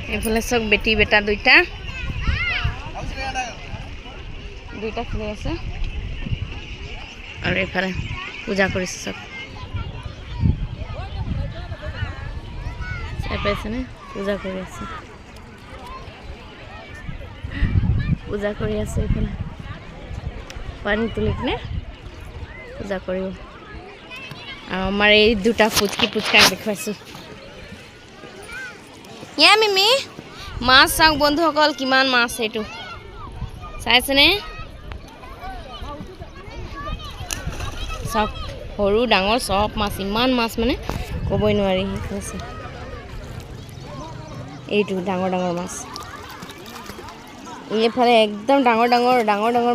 এইফালে চব বেটি বেটা দুইটা খেলি আছে আৰু এইফালে পূজা কৰিছে চব চাই পাইছেনে পূজা কৰি আছে এইফালে পানী তুলি কিনে পূজা কৰিব আৰু আমাৰ এই দুটা পুচকা দেখুৱাইছোঁ ইয়া মিমি মাছ চাওক বন্ধুসকল কিমান মাছ এইটো চাইছেনে চাওক সৰু ডাঙৰ চব মাছ ইমান মাছ মানে ক'বই নোৱাৰি আছে এইটো ডাঙৰ মাছ এইফালে একদম ডাঙৰ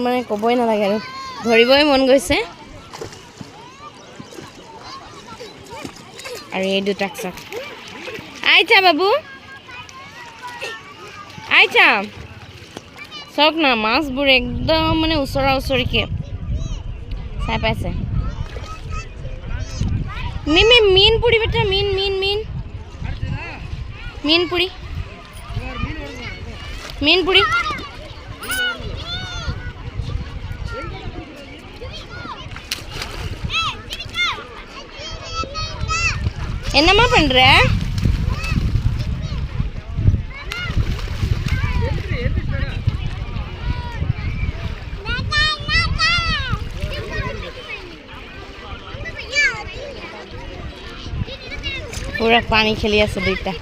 মানে ক'বই নালাগে আৰু ধৰিবই মন গৈছে আৰু এই দুটাক চাওক আইছা বাবু আইছা চাওক না মাছবোৰ একদম মানে ওচৰিকে চাই পাইছে মিমি মিন পুৰি বেটা মিন পুৰি என்னம்மா பண்ற पूरा पानी खेली আছে দুইটা